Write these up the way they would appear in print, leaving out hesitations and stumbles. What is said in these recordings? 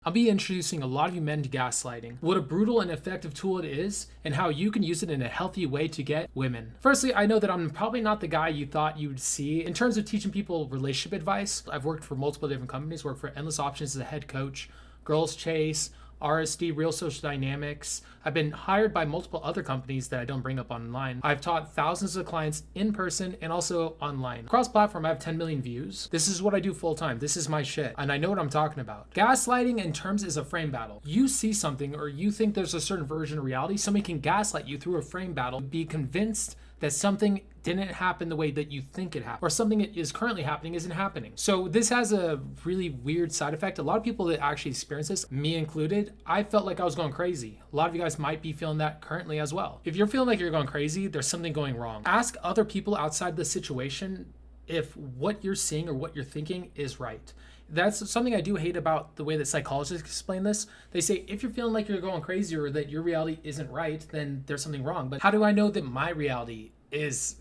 I'll be introducing a lot of you men to gaslighting, what a brutal and effective tool it is, and how you can use it in a healthy way to get women. Firstly, I know that I'm probably not the guy you thought you would see. In terms of teaching people relationship advice, I've worked for multiple different companies, worked for Endless Options as a head coach, Girls Chase, RSD, Real Social Dynamics. I've been hired by multiple other companies that I don't bring up online. I've taught thousands of clients in person and also online. Across platform, I have 10 million views. This is what I do full time. This is my shit. And I know what I'm talking about. Gaslighting in terms is a frame battle. You see something or you think there's a certain version of reality. Somebody can gaslight you through a frame battle, be convinced that something didn't happen the way that you think it happened, or something that is currently happening isn't happening. So this has a really weird side effect. A lot of people that actually experience this, me included, I felt like I was going crazy. A lot of you guys might be feeling that currently as well. If you're feeling like you're going crazy, there's something going wrong. Ask other people outside the situation if what you're seeing or what you're thinking is right. That's something I do hate about the way that psychologists explain this. They say, if you're feeling like you're going crazy or that your reality isn't right, then there's something wrong. But how do I know that my reality is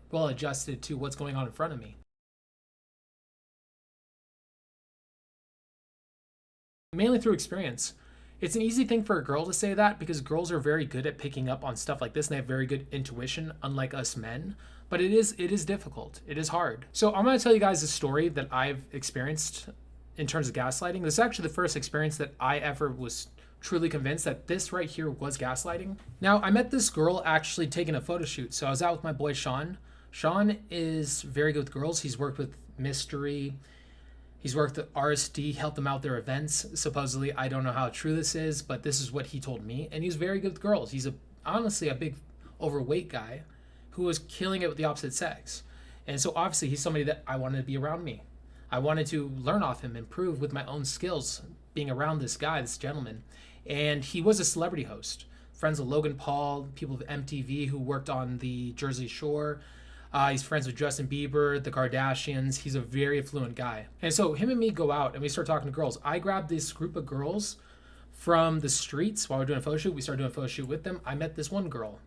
well adjusted to what's going on in front of me? Mainly through experience. It's an easy thing for a girl to say that because girls are very good at picking up on stuff like this and they have very good intuition, unlike us men. But it is difficult. It is hard. So I'm going to tell you guys a story that I've experienced in terms of gaslighting. This is actually the first experience that I ever was truly convinced that this right here was gaslighting. Now, I met this girl actually taking a photo shoot. So I was out with my boy Sean. Sean is very good with girls. He's worked with Mystery. He's worked at RSD, helped them out their events. Supposedly, I don't know how true this is, but this is what he told me. And he's very good with girls. He's honestly a big overweight guy who was killing it with the opposite sex. And so obviously he's somebody that I wanted to be around me. I wanted to learn off him, improve with my own skills, being around this guy, this gentleman. And he was a celebrity host. Friends with Logan Paul, people of MTV who worked on the Jersey Shore. He's friends with Justin Bieber, the Kardashians. He's a very affluent guy. And so him and me go out and we start talking to girls. I grabbed this group of girls from the streets while we're doing a photo shoot. We started doing a photo shoot with them. I met this one girl.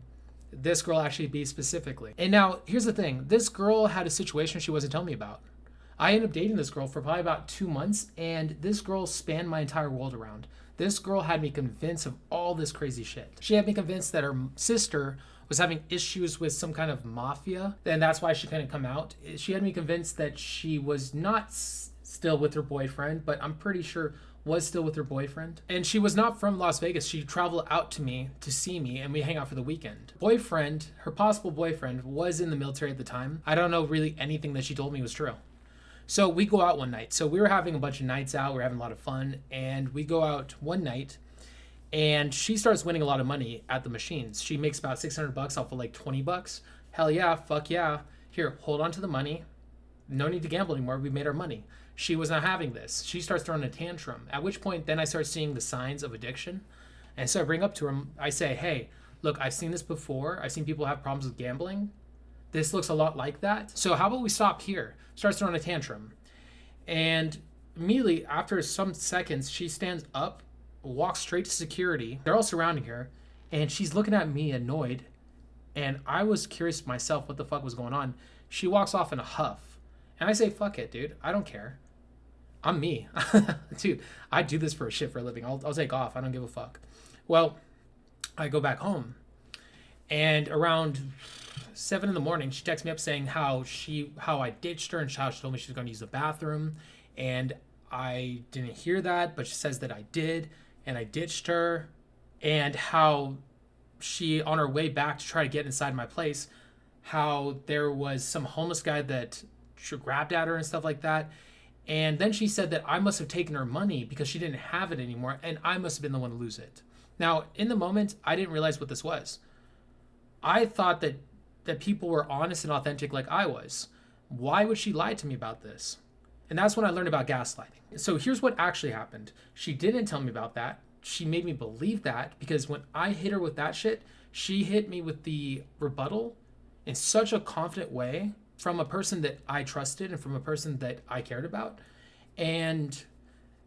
This girl actually be specifically. And now here's the thing. This girl had a situation she wasn't telling me about. I ended up dating this girl for probably about 2 months and this girl spanned my entire world around. This girl had me convinced of all this crazy shit. She had me convinced that her sister was having issues with some kind of mafia, and that's why she couldn't come out. She had me convinced that she was not still with her boyfriend, but I'm pretty sure was still with her boyfriend. And she was not from Las Vegas. She traveled out to me to see me and we hang out for the weekend. Boyfriend, her possible boyfriend, was in the military at the time. I don't know really anything that she told me was true. So we go out one night. So we were having a bunch of nights out. We were having a lot of fun. And we go out one night and she starts winning a lot of money at the machines. She makes about $600 off of like $20. Hell yeah, fuck yeah. Here, hold on to the money. No need to gamble anymore. We made our money. She was not having this. She starts throwing a tantrum. At which point, then I start seeing the signs of addiction. And so I bring up to her, I say, hey, look, I've seen this before. I've seen people have problems with gambling. This looks a lot like that. So how about we stop here? Starts throwing a tantrum. And immediately after some seconds, she stands up, walks straight to security. They're all surrounding her. And she's looking at me annoyed. And I was curious myself what the fuck was going on. She walks off in a huff. And I say, fuck it, dude. I don't care. I'm me. Dude, I do this for a living. I'll take off. I don't give a fuck. Well, I go back home. And around 7 a.m, she texts me up saying how I ditched her and how she told me she was going to use the bathroom. And I didn't hear that, but she says that I did. And I ditched her. And how she, on her way back to try to get inside my place, how there was some homeless guy that she grabbed at her and stuff like that. And then she said that I must have taken her money because she didn't have it anymore and I must have been the one to lose it. Now, in the moment, I didn't realize what this was. I thought that people were honest and authentic like I was. Why would she lie to me about this? And that's when I learned about gaslighting. So here's what actually happened. She didn't tell me about that. She made me believe that because when I hit her with that shit, she hit me with the rebuttal in such a confident way from a person that I trusted and from a person that I cared about. And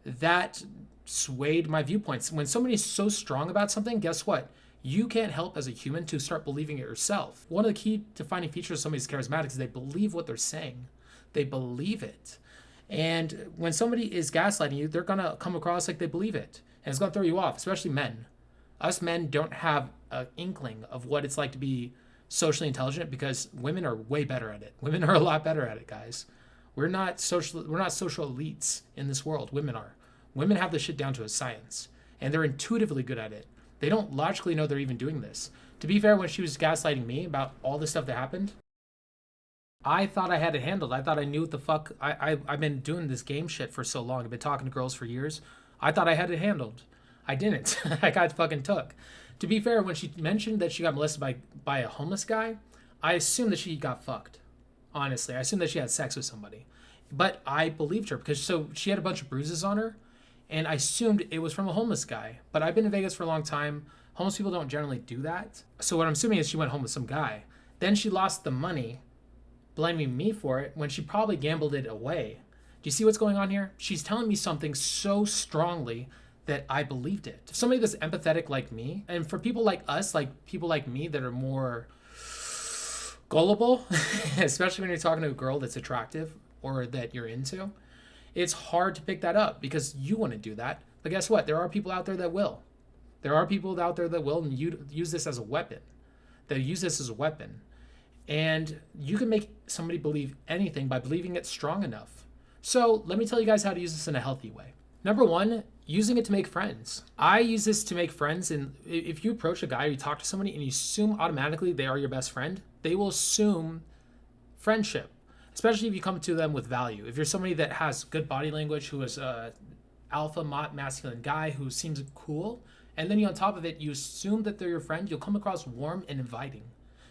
that swayed my viewpoints. When somebody is so strong about something, guess what? You can't help as a human to start believing it yourself. One of the key defining features of somebody who's charismatic is they believe what they're saying. They believe it. And when somebody is gaslighting you, they're going to come across like they believe it. And it's going to throw you off, especially men. Us men don't have an inkling of what it's like to be socially intelligent because women are way better at it. Women are a lot better at it, guys. We're not social elites in this world. Women are. Women have this shit down to a science, and they're intuitively good at it. They don't logically know they're even doing this. To be fair, when she was gaslighting me about all the stuff that happened, I thought I had it handled. I thought I knew what the fuck. I've been doing this game shit for so long. I've been talking to girls for years. I thought I had it handled. I didn't. I got fucking took. To be fair, when she mentioned that she got molested by a homeless guy, I assumed that she got fucked. Honestly, I assumed that she had sex with somebody. But I believed her because she had a bunch of bruises on her, and I assumed it was from a homeless guy. But I've been in Vegas for a long time. Homeless people don't generally do that. So what I'm assuming is she went home with some guy. Then she lost the money, blaming me for it when she probably gambled it away. Do you see what's going on here? She's telling me something so strongly that I believed it. Somebody that's empathetic like me, and for people like us, like people like me that are more gullible, especially when you're talking to a girl that's attractive or that you're into, it's hard to pick that up because you want to do that. But guess what? There are people out there that will. There are people out there that will and use this as a weapon. They use this as a weapon. And you can make somebody believe anything by believing it strong enough. So let me tell you guys how to use this in a healthy way. Number one, using it to make friends. I use this to make friends, and if you approach a guy or you talk to somebody and you assume automatically they are your best friend, they will assume friendship, especially if you come to them with value. If you're somebody that has good body language, who is a alpha masculine guy who seems cool, and then you on top of it, you assume that they're your friend, you'll come across warm and inviting.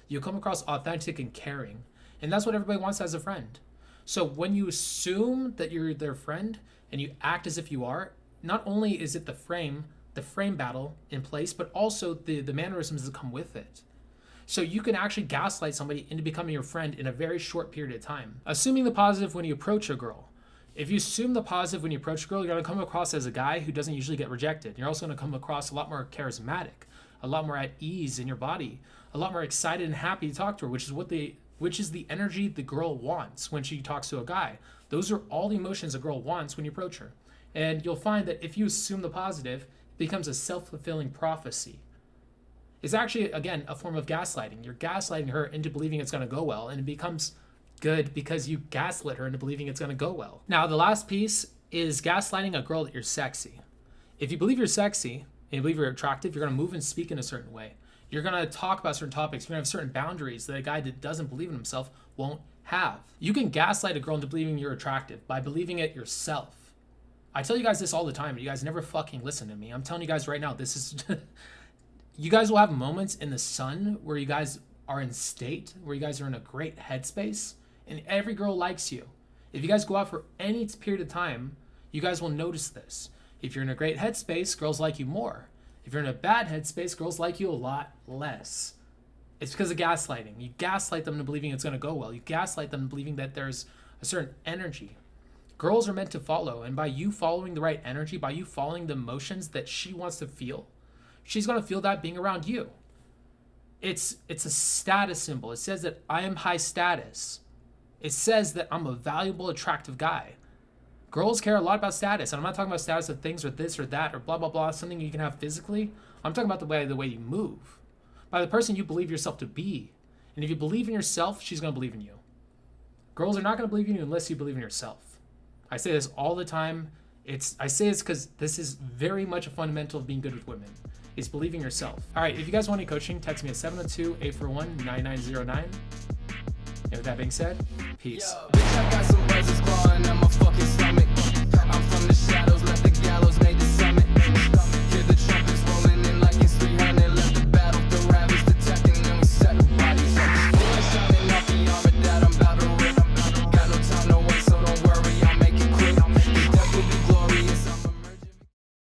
You'll come across authentic and caring. And that's what everybody wants as a friend. So when you assume that you're their friend and you act as if you are, not only is it the frame battle in place, but also the mannerisms that come with it. So you can actually gaslight somebody into becoming your friend in a very short period of time. Assuming the positive when you approach a girl. If you assume the positive when you approach a girl, you're going to come across as a guy who doesn't usually get rejected. You're also going to come across a lot more charismatic, a lot more at ease in your body, a lot more excited and happy to talk to her, which is the energy the girl wants when she talks to a guy. Those are all the emotions a girl wants when you approach her. And you'll find that if you assume the positive, it becomes a self-fulfilling prophecy. It's actually, again, a form of gaslighting. You're gaslighting her into believing it's going to go well, and it becomes good because you gaslit her into believing it's going to go well. Now, the last piece is gaslighting a girl that you're sexy. If you believe you're sexy and you believe you're attractive, you're going to move and speak in a certain way. You're going to talk about certain topics. You're going to have certain boundaries that a guy that doesn't believe in himself won't have. You can gaslight a girl into believing you're attractive by believing it yourself. I tell you guys this all the time, but you guys never fucking listen to me. I'm telling you guys right now, this is... You guys will have moments in the sun where you guys are in state, where you guys are in a great headspace, and every girl likes you. If you guys go out for any period of time, you guys will notice this. If you're in a great headspace, girls like you more. If you're in a bad headspace, girls like you a lot less. It's because of gaslighting. You gaslight them into believing it's going to go well. You gaslight them believing that there's a certain energy. Girls are meant to follow, and by you following the right energy, by you following the emotions that she wants to feel, she's going to feel that being around you. It's a status symbol. It says that I am high status. It says that I'm a valuable, attractive guy. Girls care a lot about status, and I'm not talking about status of things or this or that or blah, blah, blah, something you can have physically. I'm talking about the way you move, by the person you believe yourself to be. And if you believe in yourself, she's going to believe in you. Girls are not going to believe in you unless you believe in yourself. I say this all the time. I say this because this is very much a fundamental of being good with women, is believing yourself. All right, if you guys want any coaching, text me at 702-841-9909. And with that being said, peace. Yo, bitch, I got some buzzes clawing at my fucking stomach. I'm from the shadows, let the gallows make